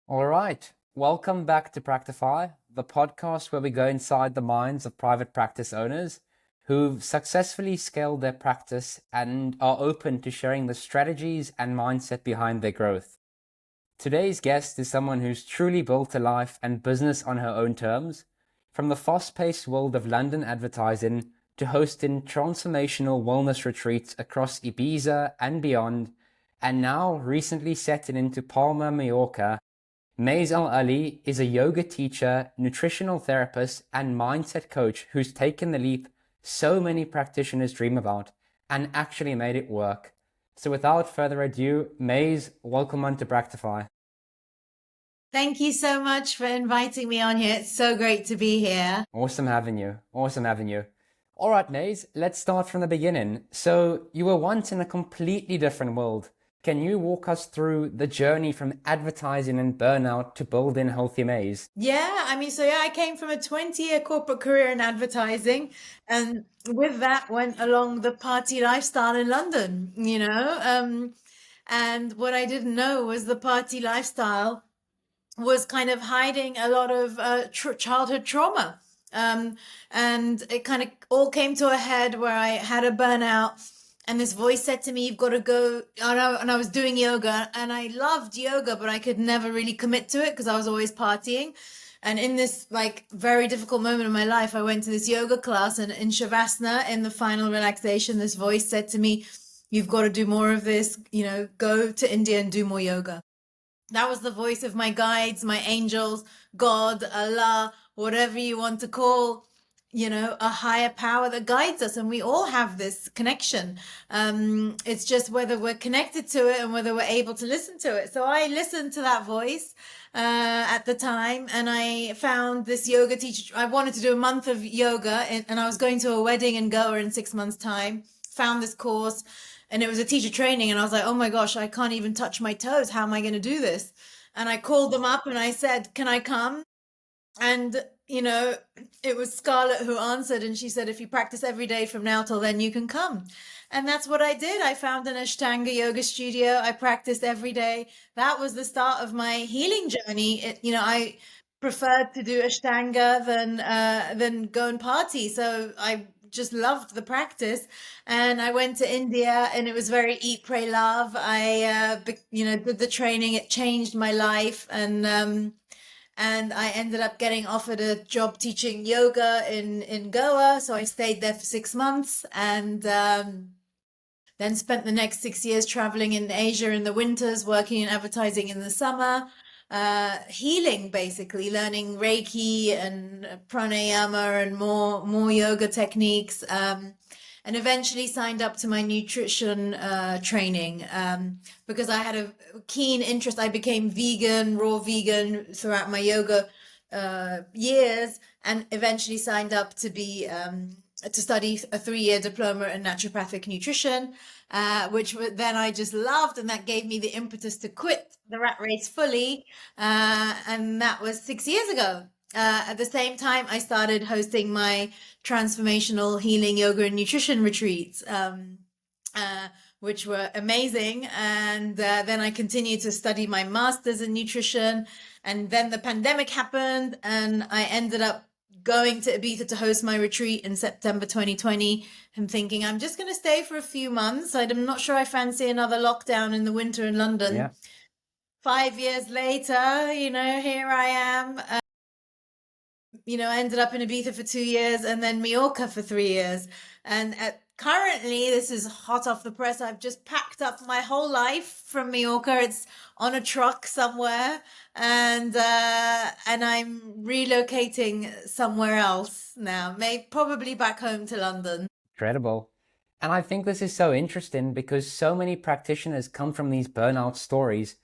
All right. Welcome back to Practify, the podcast where we go inside the minds of private practice owners who've successfully scaled their practice and are open to sharing the strategies and mindset behind their growth. Today's guest is someone who's truly built a life and business on her own terms, from the fast-paced world of London advertising to hosting transformational wellness retreats across Ibiza and beyond, and now recently setting into Palma, Mallorca. Mays Al-Ali is a yoga teacher, nutritional therapist, and mindset coach who's taken the leap so many practitioners dream about and actually made it work. So without further ado, Mays, welcome on to Practify. Thank you so much for inviting me on here. It's so great to be here. Awesome having you. Awesome having you. All right, Mays, let's start from the beginning. So you were once in a completely different world. Can you walk us through the journey from advertising and burnout to building Healthy Mays? I came from a 20-year corporate career in advertising, and with that went along the party lifestyle in London, and what I didn't know was the party lifestyle was kind of hiding a lot of childhood trauma. And it kind of all came to a head where I had a burnout. And this voice said to me, you've got to go. And I was doing yoga and I loved yoga, but I could never really commit to it because I was always partying. And in this like very difficult moment of my life, I went to this yoga class, and in Shavasana, in the final relaxation, this voice said to me, you've got to do more of this, go to India and do more yoga. That was the voice of my guides, my angels, God, Allah, whatever you want to call, a higher power that guides us. And we all have this connection. It's just whether we're connected to it and whether we're able to listen to it. So I listened to that voice at the time, and I found this yoga teacher. I wanted to do a month of yoga, and I was going to a wedding in Goa in 6 months' time. Found this course, and it was a teacher training, and I was like, oh my gosh, I can't even touch my toes. How am I going to do this? And I called them up and I said, can I come? And, it was Scarlett who answered, and she said, if you practice every day from now till then, you can come. And that's what I did. I found an Ashtanga yoga studio. I practiced every day. That was the start of my healing journey. I preferred to do Ashtanga than go and party. So I just loved the practice, and I went to India, and it was very eat, pray, love. I did the training. It changed my life, and I ended up getting offered a job teaching yoga in Goa. So I stayed there for 6 months, and then spent the next 6 years traveling in Asia in the winters, working in advertising in the summer, healing, basically learning Reiki and pranayama and more yoga techniques. And eventually signed up to my nutrition training because I had a keen interest. I became vegan, raw vegan throughout my yoga years, and eventually signed up to be to study a 3-year diploma in naturopathic nutrition, which then I just loved, and that gave me the impetus to quit the rat race fully, and that was 6 years ago. At the same time, I started hosting my transformational healing yoga and nutrition retreats, which were amazing. And then I continued to study my master's in nutrition. And then the pandemic happened, and I ended up going to Ibiza to host my retreat in September 2020. I'm thinking I'm just going to stay for a few months. I'm not sure I fancy another lockdown in the winter in London. Yeah. 5 years later, here I am. I ended up in Ibiza for 2 years, and then Mallorca for 3 years. And currently, this is hot off the press. I've just packed up my whole life from Mallorca. It's on a truck somewhere, and I'm relocating somewhere else now. Probably back home to London. Incredible. And I think this is so interesting because so many practitioners come from these burnout stories.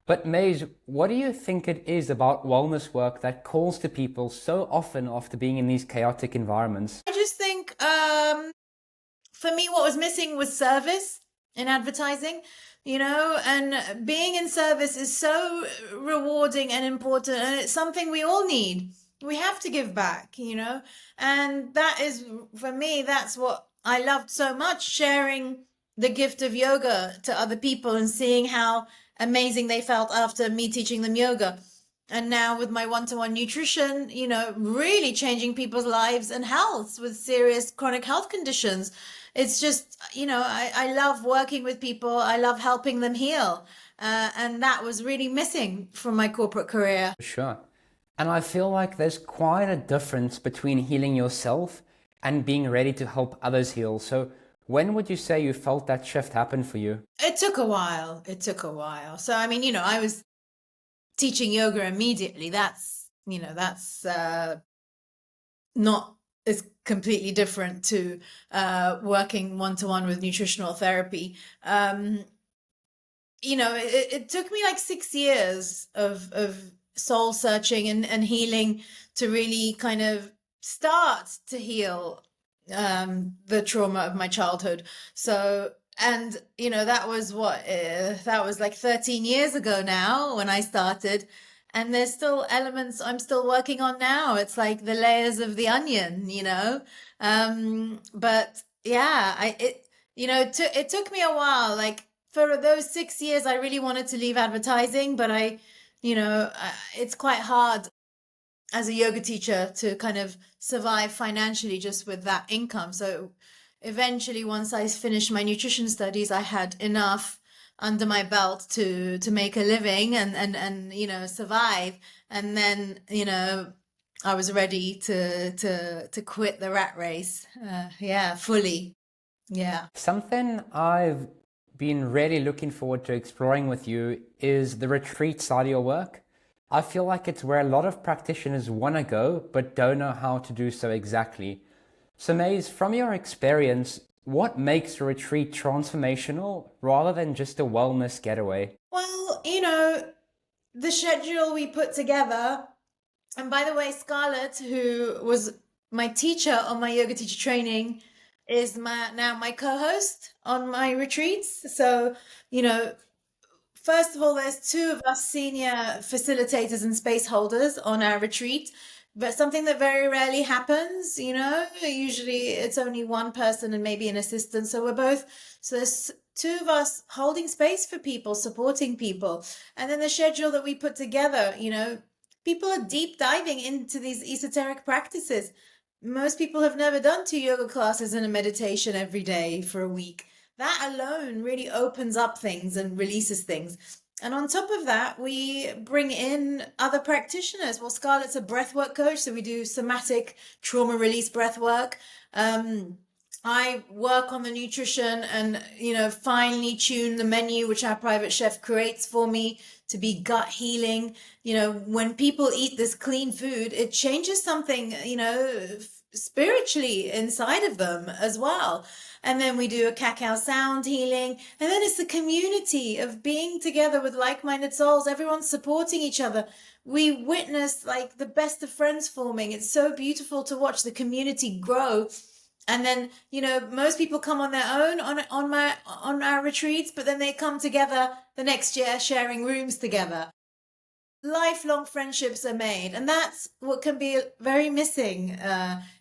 But Mays, what do you think it is about wellness work that calls to people so often after being in these chaotic environments? I just think for me, what was missing was service in advertising, and being in service is so rewarding and important, and it's something we all need. We have to give back, and that is, for me, that's what I loved so much, sharing the gift of yoga to other people and seeing how amazing they felt after me teaching them yoga. And now with my one-to-one nutrition, really changing people's lives and health with serious chronic health conditions. It's just, I love working with people. I love helping them heal. And that was really missing from my corporate career. Sure. And I feel like there's quite a difference between healing yourself and being ready to help others heal. So when would you say you felt that shift happen for you? It took a while. So, I mean, I was teaching yoga immediately. That's not is completely different to working one-to-one with nutritional therapy. It took me like 6 years of soul searching and healing to really kind of start to heal the trauma of my childhood. So, and that was that was like 13 years ago now when I started. And there's still elements I'm still working on now. It's like the layers of the onion, But yeah, it took me a while. Like for those 6 years, I really wanted to leave advertising, but it's quite hard as a yoga teacher to kind of survive financially just with that income. So eventually, once I finished my nutrition studies, I had enough under my belt to make a living and survive. And then I was ready to quit the rat race. Fully. Yeah. Something I've been really looking forward to exploring with you is the retreat side of your work. I feel like it's where a lot of practitioners want to go but don't know how to do so exactly. So Maze, from your experience, what makes a retreat transformational rather than just a wellness getaway? Well, the schedule we put together, and by the way, Scarlett, who was my teacher on my yoga teacher training, is now my co-host on my retreats. So, first of all, there's two of us senior facilitators and space holders on our retreat, but something that very rarely happens, usually it's only one person and maybe an assistant. So there's two of us holding space for people, supporting people. And then the schedule that we put together, people are deep diving into these esoteric practices. Most people have never done 2 yoga classes and a meditation every day for a week. That alone really opens up things and releases things. And on top of that, we bring in other practitioners. Well, Scarlett's a breathwork coach, so we do somatic trauma release breathwork. I work on the nutrition and, finely tune the menu, which our private chef creates for me to be gut healing. When people eat this clean food, it changes something, spiritually inside of them as well. And then we do a cacao sound healing. And then it's the community of being together with like-minded souls. Everyone's supporting each other. We witness like the best of friends forming. It's so beautiful to watch the community grow. And then, most people come on their own on our retreats, but then they come together the next year sharing rooms together. Lifelong friendships are made, and that's what can be very missing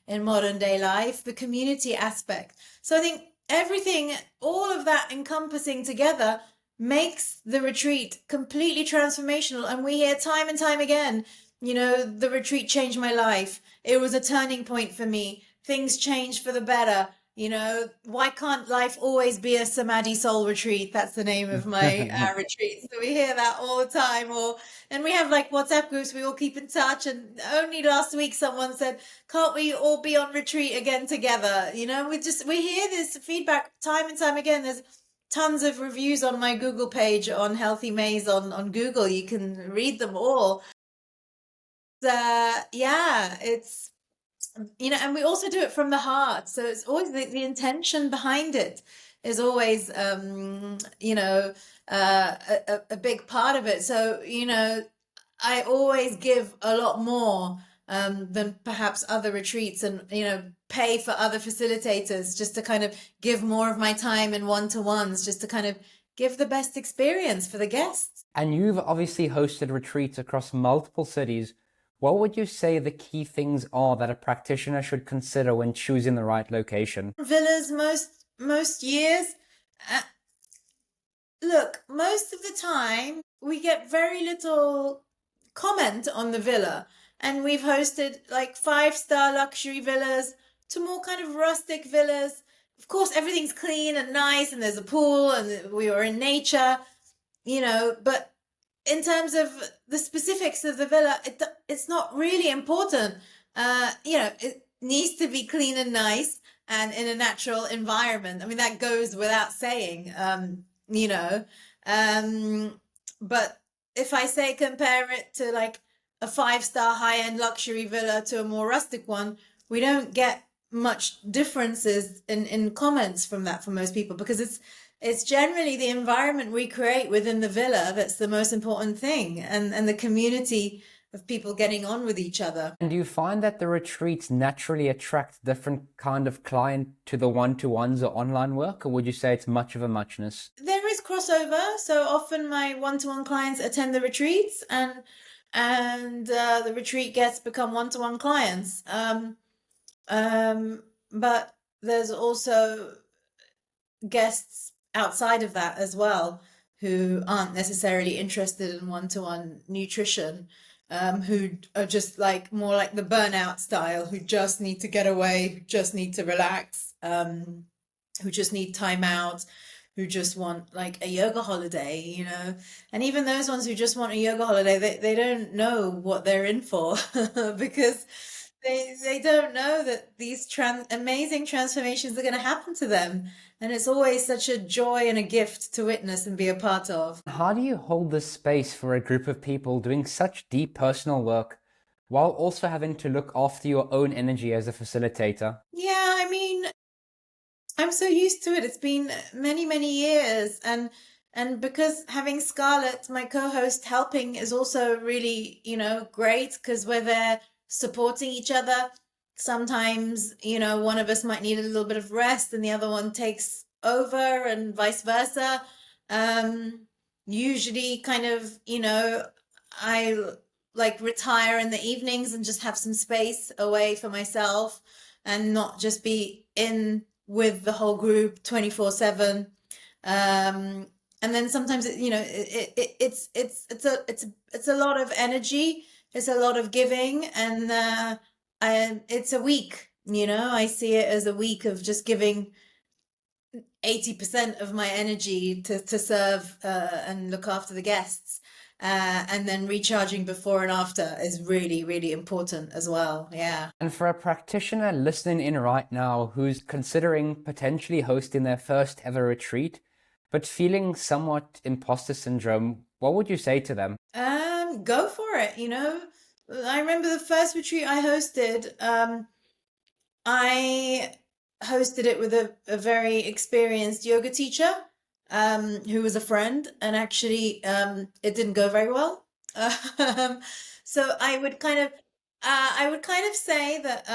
in modern day life, the community aspect. So I think everything, all of that encompassing together makes the retreat completely transformational. And we hear time and time again, the retreat changed my life. It was a turning point for me. Things changed for the better. Why can't life always be a Samadhi soul retreat? That's the name of my retreat. So we hear that all the time. And we have like WhatsApp groups. We all keep in touch. And only last week someone said, "Can't we all be on retreat again together?" We hear this feedback time and time again. There's tons of reviews on my Google page on Healthy Maze on Google. You can read them all. It's. And we also do it from the heart. So it's always the intention behind it is always, a big part of it. So, I always give a lot more than perhaps other retreats and, pay for other facilitators just to kind of give more of my time in one-to-ones, just to kind of give the best experience for the guests. And you've obviously hosted retreats across multiple cities. What would you say the key things are that a practitioner should consider when choosing the right location? Villas most years. look, most of the time we get very little comment on the villa. And we've hosted like 5-star luxury villas to more kind of rustic villas. Of course, everything's clean and nice, and there's a pool, and we were in nature, but in terms of the specifics of the villa, it's not really important. It needs to be clean and nice and in a natural environment. I mean, that goes without saying, you know. But if I say compare it to like a 5-star high-end luxury villa to a more rustic one, we don't get much differences in comments from that for most people, because it's generally the environment we create within the villa that's the most important thing, and the community of people getting on with each other. And do you find that the retreats naturally attract different kind of client to the one-to-ones or online work, or would you say it's much of a muchness? There is crossover. So often my one-to-one clients attend the retreats, and the retreat guests become one-to-one clients. But there's also guests outside of that as well who aren't necessarily interested in one-to-one nutrition, who are just like more like the burnout style, who just need to get away, who just need to relax, who just need time out, who just want like a yoga holiday, and even those ones who just want a yoga holiday, they don't know what they're in for because they don't know that these amazing transformations are going to happen to them. And it's always such a joy and a gift to witness and be a part of. How do you hold this space for a group of people doing such deep personal work while also having to look after your own energy as a facilitator? Yeah, I mean, I'm so used to it. It's been many, many years. And because having Scarlett, my co-host, helping is also really, great, because we're there supporting each other. Sometimes, one of us might need a little bit of rest and the other one takes over, and vice versa. Usually kind of, I like retire in the evenings and just have some space away for myself and not just be in with the whole group 24/7. And then sometimes it's a lot of energy, it's a lot of giving, and it's a week, I see it as a week of just giving 80% of my energy to serve and look after the guests. And then recharging before and after is really, really important as well. Yeah. And for a practitioner listening in right now who's considering potentially hosting their first ever retreat, but feeling somewhat imposter syndrome, what would you say to them? Go for it. I remember the first retreat I hosted. I hosted it with a very experienced yoga teacher, who was a friend, and actually, it didn't go very well. So I would kind of say that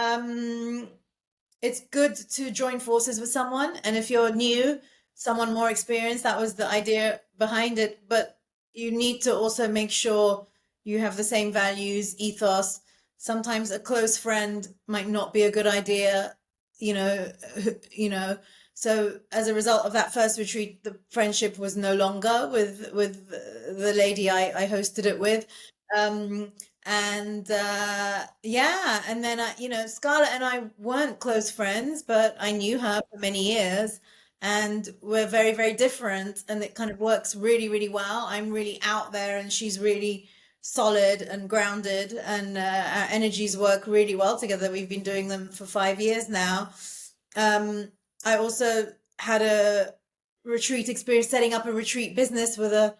it's good to join forces with someone, and if you're new, someone more experienced, that was the idea behind it. But you need to also make sure you have the same values, ethos. Sometimes a close friend might not be a good idea, you know. So as a result of that first retreat, the friendship was no longer with the lady I hosted it with. Yeah, and then Scarlett and I weren't close friends, but I knew her for many years, and we're very, very different, and it kind of works really, really well. I'm really out there, and she's really solid and grounded, and our energies work really well together. We've been doing them for 5 years now. I also had a retreat experience setting up a retreat business with a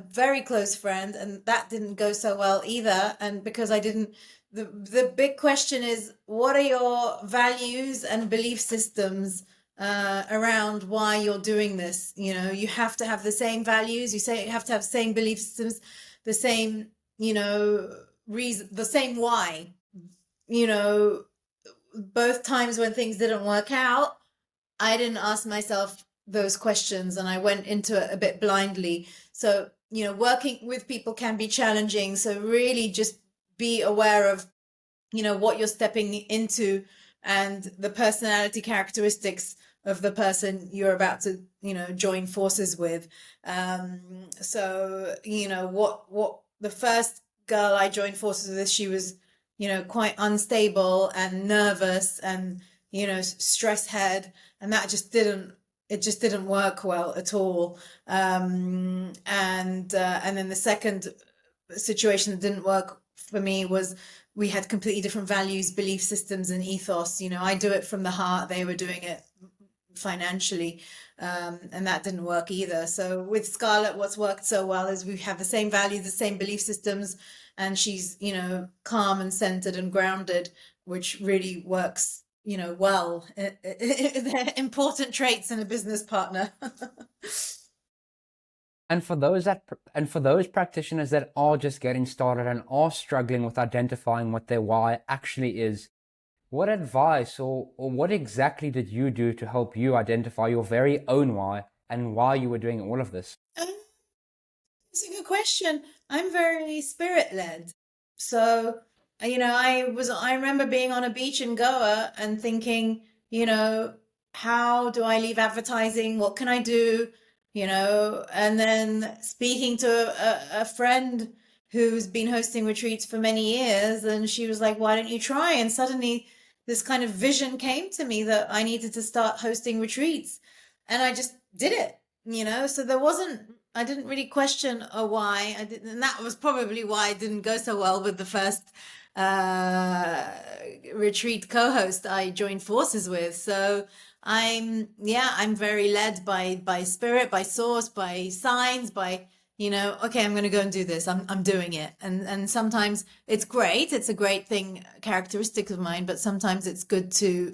very close friend, and that didn't go so well either. And because I didn't, the big question is, what are your values and belief systems around why you're doing this? You have to have the same values. You have to have the same belief systems, the same, reason, the same why. Both times when things didn't work out, I didn't ask myself those questions, and I went into it a bit blindly. So, working with people can be challenging. So really just be aware of, what you're stepping into, and the personality characteristics of the person you're about to, join forces with. So, what the first girl I joined forces with, she was, quite unstable and nervous and, stress head. And that just didn't work well at all. And then the second situation that didn't work for me was we had completely different values, belief systems, and ethos. I do it from the heart. They were doing it financially, and that didn't work either. So with Scarlett, what's worked so well is we have the same values, the same belief systems, and she's calm and centered and grounded, which really works well. They're important traits in a business partner. And for those practitioners that are just getting started and are struggling with identifying what their why actually is, what advice or what exactly did you do to help you identify your very own why and why you were doing all of this? It's a good question. I'm very spirit led. So, I remember being on a beach in Goa and thinking, how do I leave advertising? What can I do? And then speaking to a friend who's been hosting retreats for many years, and she was like, why don't you try? And suddenly this kind of vision came to me that I needed to start hosting retreats. And I just did it, so I didn't really question a why. I didn't, and that was probably why it didn't go so well with the first uh, retreat co-host I joined forces with. So I'm very led by spirit, by source, by signs, by okay, I'm going to go and do this. I'm doing it. And sometimes it's great. It's a great thing, characteristic of mine, but sometimes it's good to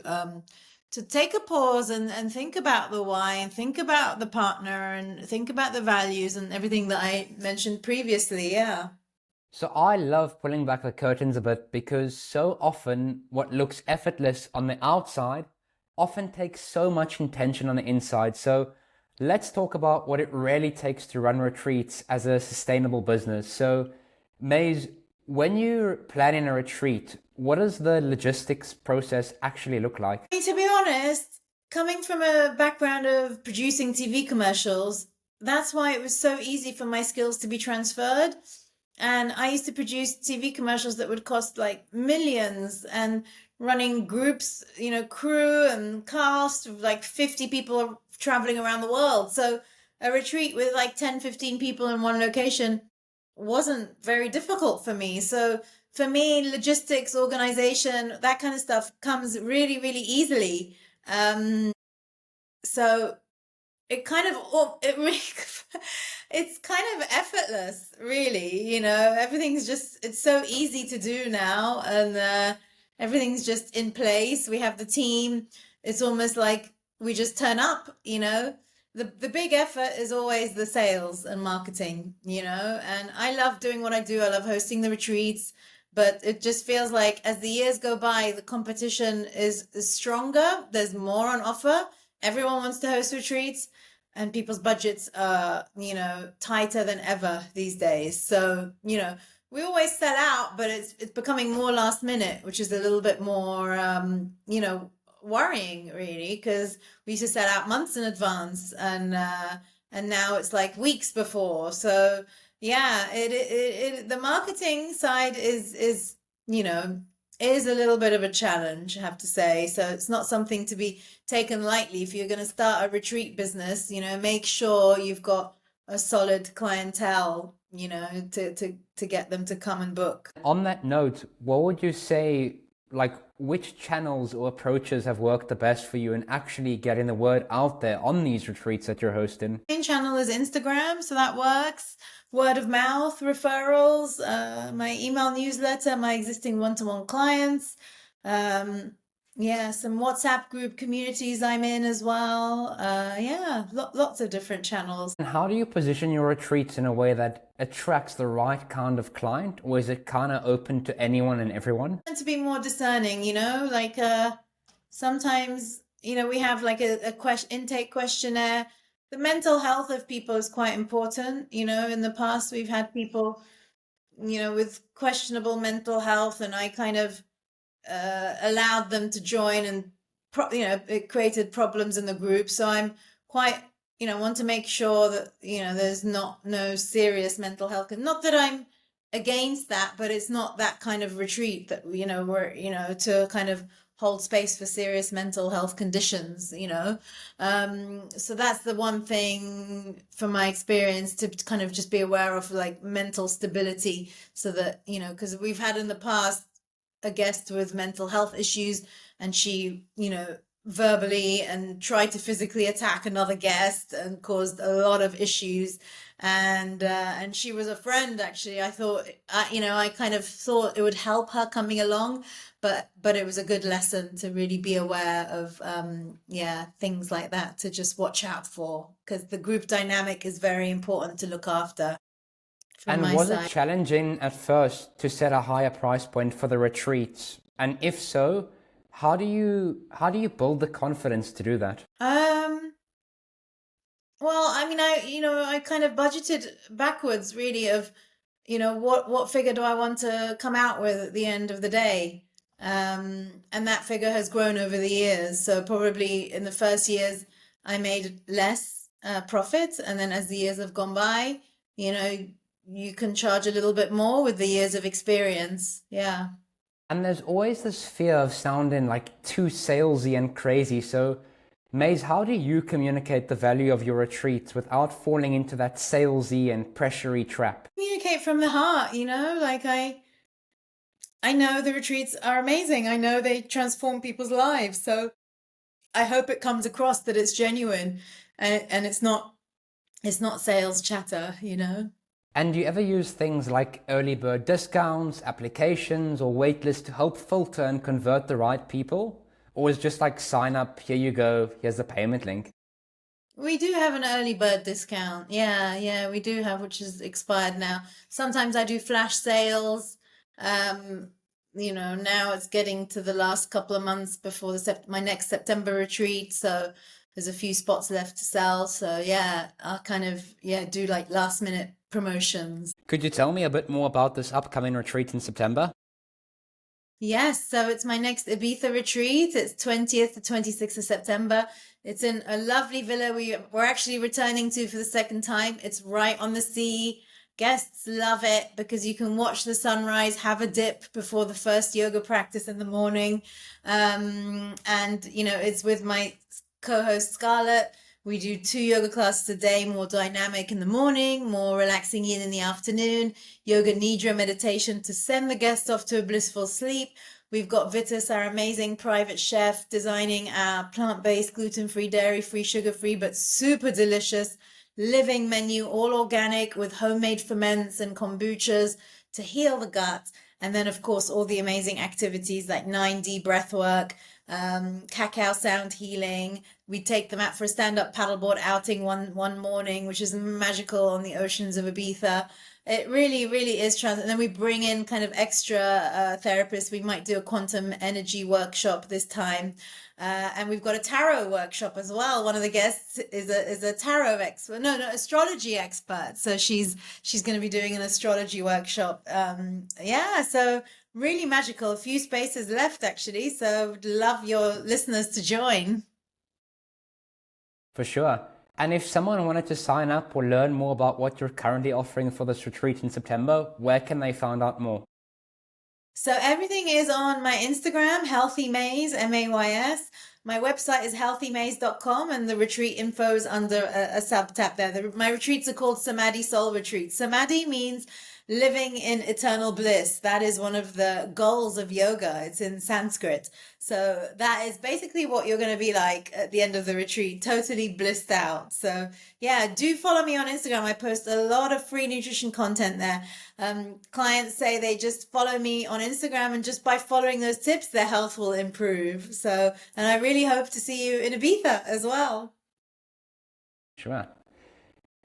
take a pause and think about the why and think about the partner and think about the values and everything that I mentioned previously. Yeah. So I love pulling back the curtains a bit because so often what looks effortless on the outside often takes so much intention on the inside. So let's talk about what it really takes to run retreats as a sustainable business. So Maze, when you're planning a retreat, what does the logistics process actually look like? I mean, to be honest, coming from a background of producing TV commercials, that's why it was so easy for my skills to be transferred. And I used to produce TV commercials that would cost like millions and running groups, crew and cast of like 50 people traveling around the world. So a retreat with like 10, 15 people in one location wasn't very difficult for me. So for me, logistics, organization, that kind of stuff comes really, really easily. So it kind of it really it's kind of effortless, really. It's so easy to do now, and everything's just in place. We have the team. It's almost like we just turn up. The big effort is always the sales and marketing, and I love doing what I do. I love hosting the retreats, but it just feels like as the years go by, the competition is stronger. There's more on offer. Everyone wants to host retreats, and people's budgets are, tighter than ever these days. So, we always sell out, but it's becoming more last minute, which is a little bit more, worrying, really, because we used to sell out months in advance, and now it's like weeks before. So yeah, the marketing side is is a little bit of a challenge, I have to say. So it's not something to be taken lightly. If you're going to start a retreat business, make sure you've got a solid clientele, to get them to come and book. On that note, what would you say, like, which channels or approaches have worked the best for you in actually getting the word out there on these retreats that you're hosting? Main channel is Instagram, so that works. Word of mouth, referrals, my email newsletter, my existing one-to-one clients. Some WhatsApp group communities I'm in as well. Lots of different channels. And how do you position your retreats in a way that attracts the right kind of client, or is it kind of open to anyone and everyone? And to be more discerning, like sometimes, we have like a intake questionnaire. The mental health of people is quite important. In the past, we've had people, with questionable mental health, and I kind of allowed them to join and it created problems in the group. So I'm quite, want to make sure that, there's no serious mental health. Not that I'm against that, but it's not that kind of retreat that, we're, to kind of hold space for serious mental health conditions, so that's the one thing from my experience, to kind of just be aware of, like, mental stability, so that, because we've had in the past a guest with mental health issues, and she, verbally and tried to physically attack another guest and caused a lot of issues. And she was a friend, actually. I thought, I kind of thought it would help her coming along, but it was a good lesson to really be aware of, things like that, to just watch out for, because the group dynamic is very important to look after from And my was it side. challenging at first to set a higher price point for the retreats? And if so, how do you build the confidence to do that? Well, I mean, I kind of budgeted backwards, really, of, what figure do I want to come out with at the end of the day? And that figure has grown over the years. So probably in the first years, I made less profit. And then as the years have gone by, you can charge a little bit more with the years of experience. Yeah. And there's always this fear of sounding like too salesy and crazy. So, Maze, how do you communicate the value of your retreats without falling into that salesy and pressury trap? Communicate from the heart, like, I know the retreats are amazing. I know they transform people's lives. So I hope it comes across that it's genuine, and it's not sales chatter. And do you ever use things like early bird discounts, applications, or waitlists to help filter and convert the right people? Or is it just like sign up, here you go, here's the payment link? We do have an early bird discount. Yeah, yeah, we do have, which is expired now. Sometimes I do flash sales. Um, now it's getting to the last couple of months before my next September retreat, so there's a few spots left to sell. So yeah, I'll kind of, do like last minute promotions. Could you tell me a bit more about this upcoming retreat in September? Yes, so it's my next Ibiza retreat. It's 20th to 26th of September. It's in a lovely villa we're actually returning to for the second time. It's right on the sea. Guests love it because you can watch the sunrise, have a dip before the first yoga practice in the morning. And, it's with my co-host Scarlett. We do 2 yoga classes a day, more dynamic in the morning, more relaxing in the afternoon, yoga nidra meditation to send the guest off to a blissful sleep. We've got Vitas, our amazing private chef, designing our plant-based, gluten-free, dairy-free, sugar-free, but super delicious living menu, all organic, with homemade ferments and kombuchas to heal the gut. And then, of course, all the amazing activities like 9D breathwork, cacao sound healing. We take them out for a stand-up paddleboard outing one morning, which is magical on the oceans of Ibiza. It really, really is and then we bring in kind of extra therapists. We might do a quantum energy workshop this time. And we've got a tarot workshop as well. One of the guests is a tarot expert, no, astrology expert. So she's going to be doing an astrology workshop. So really magical. A few spaces left, actually. So would love your listeners to join. For sure. And if someone wanted to sign up or learn more about what you're currently offering for this retreat in September, where can they find out more? So everything is on my Instagram, Healthy Maze, MAYS. My website is healthymaze.com, and the retreat info is under a sub-tab there. My retreats are called Samadhi Soul Retreats. Samadhi means living in eternal bliss. That is one of the goals of yoga. It's in Sanskrit. So that is basically what you're going to be like at the end of the retreat, totally blissed out. So yeah, do follow me on Instagram. I post a lot of free nutrition content there. Clients say they just follow me on Instagram, and just by following those tips, their health will improve. So, and I really hope to see you in Ibiza as well. Sure.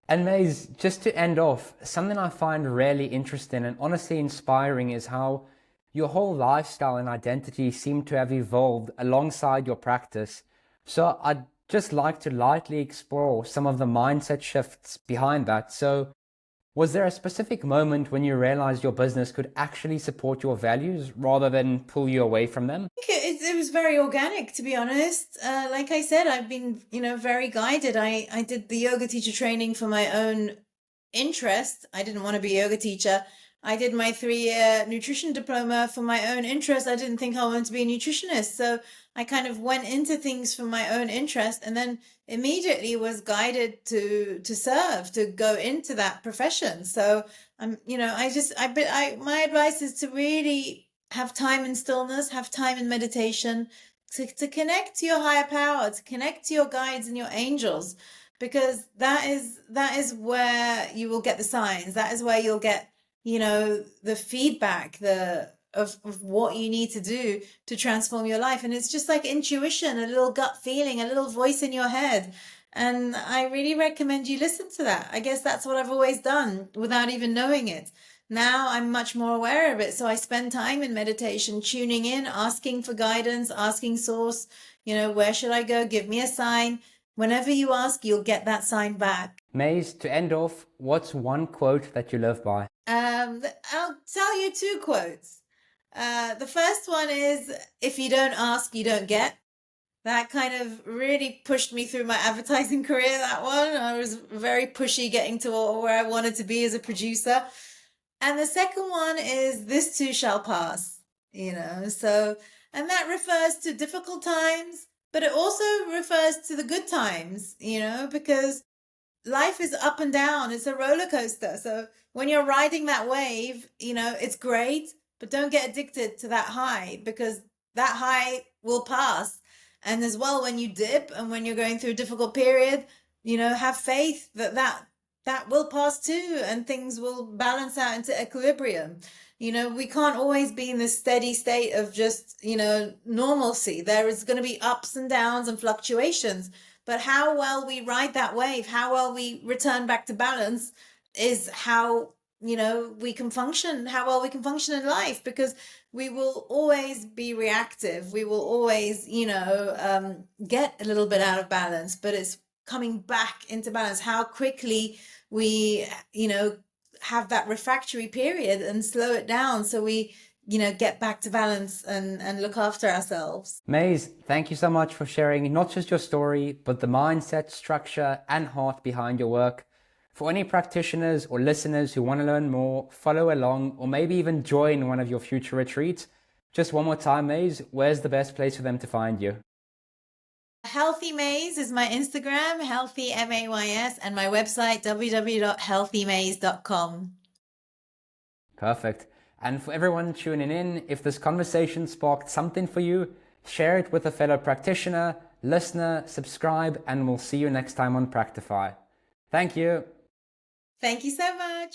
And Maze, just to end off, something I find really interesting and honestly inspiring is how your whole lifestyle and identity seem to have evolved alongside your practice. So I'd just like to lightly explore some of the mindset shifts behind that. So Was there a specific moment when you realized your business could actually support your values rather than pull you away from them? I think it was very organic, to be honest. Like I said, I've been, very guided. I did the yoga teacher training for my own interest. I didn't want to be a yoga teacher. I did my 3-year nutrition diploma for my own interest. I didn't think I wanted to be a nutritionist. So I kind of went into things for my own interest and then immediately was guided to serve, to go into that profession. So my advice is to really have time in stillness, have time in meditation, to connect to your higher power, to connect to your guides and your angels, because that is where you will get the signs. That is where you'll get, the feedback, of what you need to do to transform your life. And it's just like intuition, a little gut feeling, a little voice in your head. And I really recommend you listen to that. I guess that's what I've always done without even knowing it. Now I'm much more aware of it. So I spend time in meditation, tuning in, asking for guidance, asking source, where should I go? Give me a sign. Whenever you ask, you'll get that sign back. Maze, to end off, what's one quote that you live by? I'll tell you 2 quotes. The first one is, if you don't ask, you don't get. That kind of really pushed me through my advertising career, that one. I was very pushy getting to where I wanted to be as a producer. And the second one is, this too shall pass, so, and that refers to difficult times, but it also refers to the good times, because life is up and down. It's a roller coaster. So when you're riding that wave, it's great, but don't get addicted to that high, because that high will pass. And as well, when you dip and when you're going through a difficult period, have faith that will pass too, and things will balance out into equilibrium. We can't always be in this steady state of just, normalcy. There is going to be ups and downs and fluctuations, but how well we ride that wave, how well we return back to balance is how, we can function, how well we can function in life, because we will always be reactive. We will always, get a little bit out of balance, but it's coming back into balance. How quickly we, have that refractory period and slow it down so we, get back to balance and look after ourselves. Maze, thank you so much for sharing not just your story, but the mindset, structure, and heart behind your work. For any practitioners or listeners who want to learn more, follow along, or maybe even join one of your future retreats, just one more time, Maze, where's the best place for them to find you? Healthy Maze is my Instagram, Healthy MAYS, and my website, www.healthymaze.com. Perfect. And for everyone tuning in, if this conversation sparked something for you, share it with a fellow practitioner, listener, subscribe, and we'll see you next time on Practify. Thank you. Thank you so much.